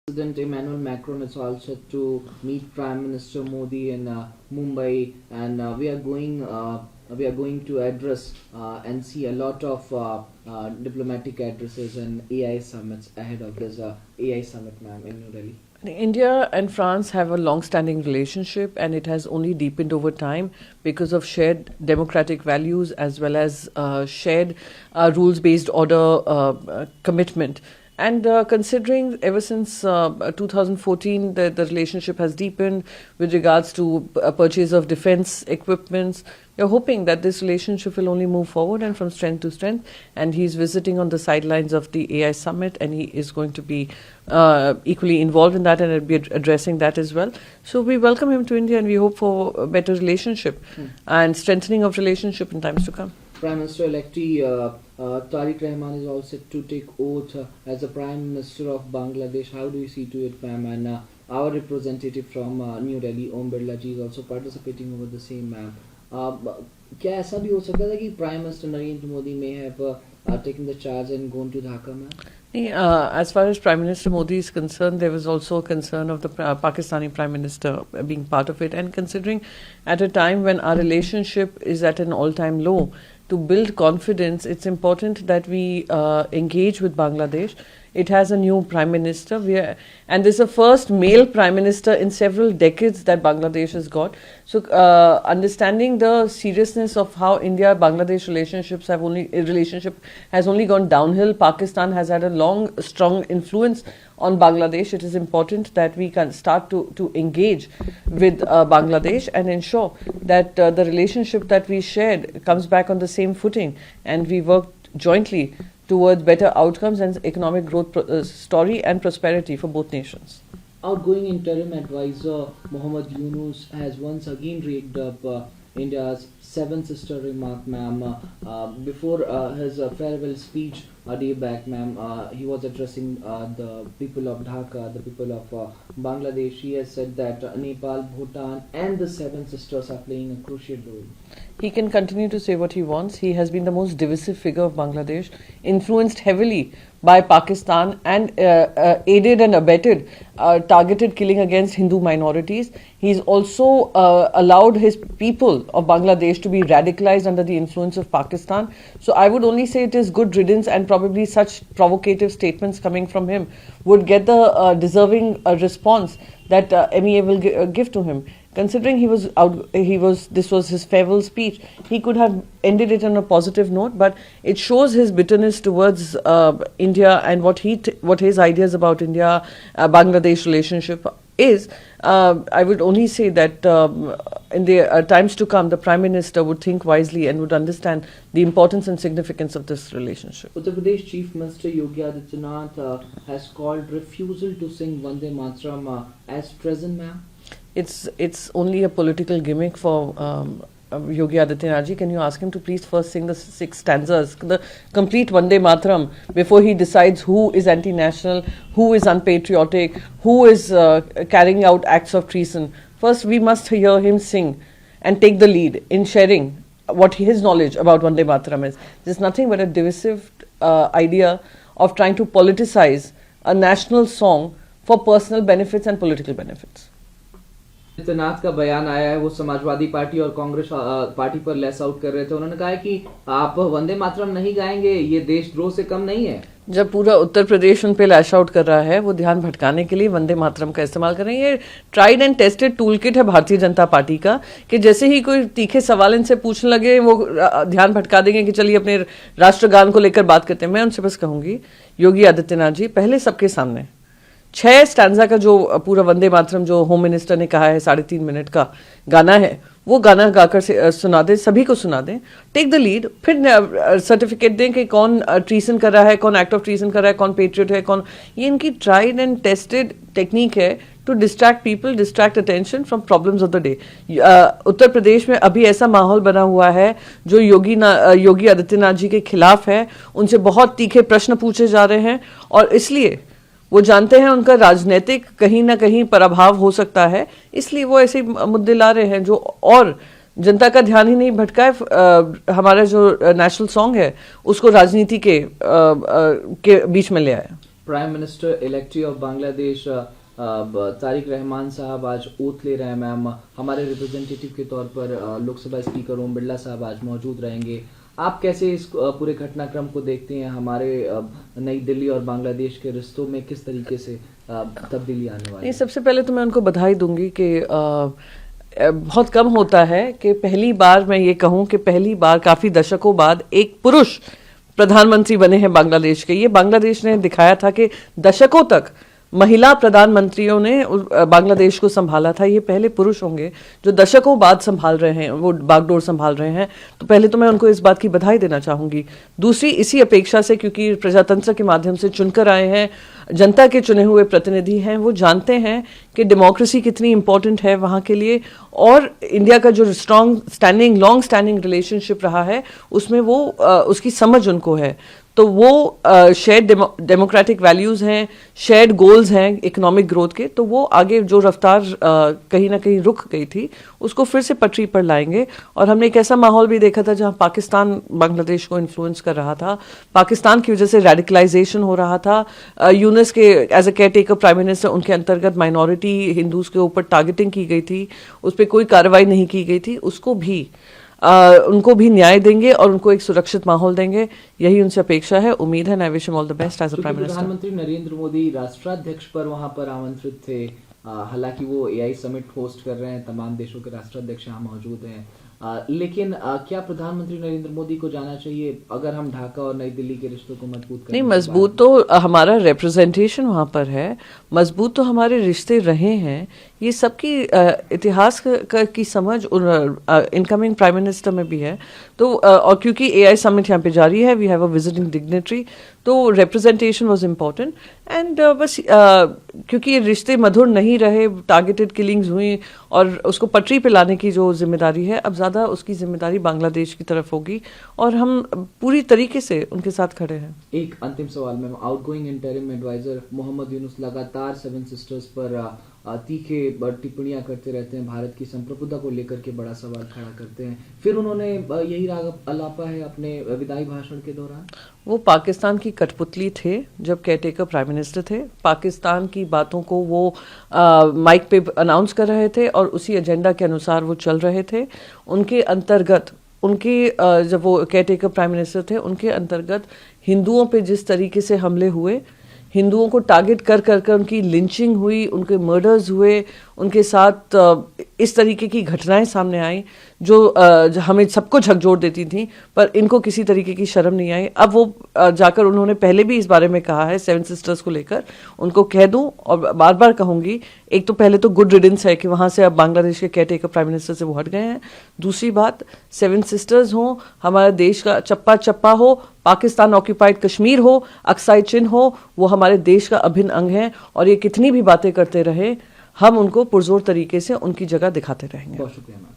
President Emmanuel Macron is all set to meet Prime Minister Modi in Mumbai, and we are going to address and see a lot of diplomatic addresses and AI summits ahead of this AI summit, ma'am, in New Delhi. India and France have a long-standing relationship, and it has only deepened over time because of shared democratic values as well as shared rules-based order commitment. And considering ever since 2014 the relationship has deepened with regards to purchase of defense equipments, we are hoping that this relationship will only move forward and from strength to strength. And he's visiting on the sidelines of the AI summit, and he is going to be equally involved in that and will be addressing that as well. So we welcome him to India, and we hope for a better relationship and strengthening of relationship in times to come. Prime Minister-elect Tariq Rahman is all set to take oath as the Prime Minister of Bangladesh. How do you see to it, ma'am? And our representative from New Delhi, Om Birla ji, is also participating over the same, ma'am. क्या ऐसा भी हो सकता था कि Prime Minister Narendra Modi may have taken the charge and gone to Dhaka, ma'am? As far as Prime Minister Modi is concerned, there was also a concern of the Pakistani Prime Minister being part of it. And considering at a time when our relationship is at an all-time low, to build confidence, it's important that we engage with Bangladesh. It has a new Prime Minister, and this is the first male Prime Minister in several decades that Bangladesh has got. So understanding the seriousness of how India-Bangladesh relationship has only gone downhill. Pakistan has had a long, strong influence on Bangladesh. It is important that we can start to engage with Bangladesh and ensure that the relationship that we shared comes back on the same footing, and we work jointly towards better outcomes and economic growth story and prosperity for both nations. Outgoing interim advisor Muhammad Yunus has once again rigged up India's seven sister remark, ma'am. Before his farewell speech a day back, ma'am, he was addressing the people of Dhaka, the people of Bangladesh. He has said that Nepal, Bhutan and the seven sisters are playing a crucial role. He can continue to say what he wants. He has been the most divisive figure of Bangladesh, influenced heavily by Pakistan and aided and abetted targeted killing against Hindu minorities. He's also allowed his people of Bangladesh to be radicalized under the influence of Pakistan. So I would only say it is good riddance, and probably such provocative statements coming from him would get the deserving response that MEA will give to him. Considering this was his farewell speech, he could have ended it on a positive note, but it shows his bitterness towards India and what his ideas about India Bangladesh relationship is. I would only say that in the times to come, the Prime Minister would think wisely and would understand the importance and significance of this relationship. Uttar Pradesh Chief Minister Yogi Adityanath has called refusal to sing Vande Mataram as treason, ma'am. It's only a political gimmick for Yogi Adityanath ji. Can you ask him to please first sing the 6 stanzas, the complete Vande Mataram, before he decides who is anti-national, who is unpatriotic, who is carrying out acts of treason. First, we must hear him sing and take the lead in sharing what his knowledge about Vande Mataram is. There's nothing but a divisive idea of trying to politicize a national song for personal benefits and political benefits. Adityanath का बयान आया है, वो Samajwadi party और Congress party पर less out कर रहे थे. उन्होंने कहा कि आप वंदे मातरम नहीं गाएंगे, ये देशद्रोह से कम नहीं है. जब पूरा उत्तर प्रदेश उन पे लैश आउट कर रहा है, वो ध्यान भटकाने के लिए वंदे मातरम का इस्तेमाल कर रहे हैं. ये tried and tested tool kit है भारतीय जनता पार्टी का, कि जैसे ही कोई तीखे सवाल इनसे पूछने लगे, वो ध्यान भटका देंगे कि चलिए अपने राष्ट्रगान को लेकर बात करते हैं. मैं उनसे बस कहूंगी, योगी आदित्यनाथ जी, पहले सबके सामने 6 स्टैंजा का जो पूरा वंदे मातरम जो होम मिनिस्टर ने कहा है 3.5 मिनट का गाना है, वो गाना गाकर सुना दें, सभी को सुना दें, टेक द लीड. फिर सर्टिफिकेट दें कि कौन ट्रीसन कर रहा है, कौन एक्ट ऑफ ट्रीसन कर रहा है, कौन पेट्रियट है, कौन. ये इनकी ट्राइड एंड टेस्टेड टेक्निक है to distract people, distract attention from problems of the day. Uttar Pradesh में अभी ऐसा माहौल बना हुआ है जो योगी आदित्यनाथ जी के खिलाफ है. उनसे बहुत तीखे प्रश्न पूछे जा रहे हैं, और इसलिए वो जानते हैं उनका राजनीतिक कहीं ना कहीं पराभव हो सकता है, इसलिए वो ऐसे मुद्दे ला रहे हैं जो और जनता का ध्यान ही नहीं भटकाए. हमारा जो नेशनल सॉन्ग है उसको राजनीति के बीच में ले आया. Prime minister elect of Bangladesh Tarique Rahman साहब आज ओथ ले रहे हैं मैम। हमारे रिप्रेजेंटेटिव के तौर पर लोकसभा स्पीकर ओम बिरला साहब आज मौजूद रहेंगे। आप कैसे इस पूरे घटनाक्रम को देखते हैं? हमारे नई दिल्ली और बांग्लादेश के रिश्तों में किस तरीके से तब्दीली आने वाली है? सबसे पहले तो मैं उनको बधाई दूंगी कि बहुत कम होता है कि पहली बार, मैं ये कहूं कि पहली बार काफी दशकों बाद एक पुरुष प्रधानमंत्री बने हैं बांग्लादेश के। ये बांग्लादेश ने दिखाया था कि दशकों तक महिला प्रधानमंत्रियों ने बांग्लादेश को संभाला था। ये पहले पुरुष होंगे जो दशकों बाद संभाल रहे हैं, वो बागडोर संभाल रहे हैं। तो पहले तो मैं उनको इस बात की बधाई देना चाहूंगी। दूसरी, इसी अपेक्षा से, क्योंकि प्रजातंत्र के माध्यम से चुनकर आए हैं, जनता के चुने हुए प्रतिनिधि हैं, वो जानते हैं कि डेमोक्रेसी कितनी इंपॉर्टेंट है वहाँ के लिए, और इंडिया का जो लॉन्ग स्टैंडिंग रिलेशनशिप रहा है उसमें वो उसकी समझ उनको है। तो वो शेयर्ड डेमोक्रेटिक वैल्यूज़ हैं, शेयर्ड गोल्स हैं इकोनॉमिक ग्रोथ के, तो वो आगे जो रफ्तार कहीं ना कहीं रुक गई थी उसको फिर से पटरी पर लाएंगे। और हमने एक ऐसा माहौल भी देखा था जहां पाकिस्तान बांग्लादेश को इन्फ्लुएंस कर रहा था, पाकिस्तान की वजह से रेडिकलाइजेशन हो रहा था। यूनुस के as a caretaker prime minister, उनके अंतर्गत माइनॉरिटी हिंदूज के ऊपर टारगेटिंग की गई थी, उस पर कोई कार्रवाई नहीं की गई थी। उसको भी उनको भी न्याय देंगे और उनको एक सुरक्षित माहौल देंगे, यही उनसे अपेक्षा है। उम्मीद है, I wish him all the best as a prime minister. प्रधानमंत्री नरेंद्र मोदी राष्ट्राध्यक्ष पर वहां पर आमंत्रित थे, हालांकि वो एआई समिट होस्ट कर रहे हैं, तमाम देशों के राष्ट्राध्यक्ष यहाँ मौजूद हैं, लेकिन क्या प्रधानमंत्री नरेंद्र मोदी को जाना चाहिए अगर हम ढाका और नई दिल्ली के रिश्तों को मजबूत करें? नहीं, मजबूत तो हमारा रिप्रेजेंटेशन वहाँ पर है, मजबूत तो हमारे रिश्ते रहे हैं। ये सबकी इतिहास की समझ इनकमिंग प्राइम मिनिस्टर में भी है। तो और क्योंकि एआई समिट यहाँ पे जारी है, we have a visiting dignitary, तो रिप्रेजेंटेशन वाज इम्पोर्टेंट। एंड बस क्योंकि ये रिश्ते मधुर नहीं रहे, टारगेटेड किलिंग्स हुई, और उसको पटरी पे लाने की जो जिम्मेदारी है, अब ज़्यादा उसकी जिम्मेदारी बांग्लादेश की तरफ होगी, और हम पूरी तरीके से उनके साथ खड़े हैं। एक अंतिम सवाल ma'am, outgoing interim adviser Mohammad Yunus लगातार सेवन सिस्टर्स पर तीखे टिप्पणियां करते रहते हैं, भारत की संप्रभुता को लेकर के बड़ा सवाल खड़ा करते हैं। फिर उन्होंने यही राग अलापा है अपने विदाई भाषण के दौरान। वो पाकिस्तान की कठपुतली थे जब केयरटेकर प्राइम मिनिस्टर थे। पाकिस्तान की बातों को वो माइक पे अनाउंस कर रहे थे और उसी एजेंडा के अनुसार वो चल रहे थे। उनके अंतर्गत जब वो केयरटेकर प्राइम मिनिस्टर थे, उनके अंतर्गत हिंदुओं पे जिस तरीके से हमले हुए, हिंदुओं को टारगेट कर कर उनकी लिंचिंग हुई, उनके मर्डर्स हुए, उनके साथ इस तरीके की घटनाएं सामने आई जो हमें सबको झकझोर देती थी, पर इनको किसी तरीके की शर्म नहीं आई। अब वो जाकर उन्होंने पहले भी इस बारे में कहा है सेवन सिस्टर्स को लेकर, उनको कह दूं और बार बार कहूंगी, एक तो पहले तो गुड रिडेंस है कि वहाँ से अब बांग्लादेश के केयरटेकर प्राइम मिनिस्टर से वो हट गए हैं। दूसरी बात, सेवन सिस्टर्स हो, हमारे देश का चप्पा चप्पा हो, पाकिस्तान ऑक्यूपाइड कश्मीर हो, अक्साई चिन्ह हो, वो हमारे देश का अभिन्न अंग है, और ये कितनी भी बातें करते रहे, हम उनको पुरजोर तरीके से उनकी जगह दिखाते रहेंगे। बहुत शुक्रिया मैम।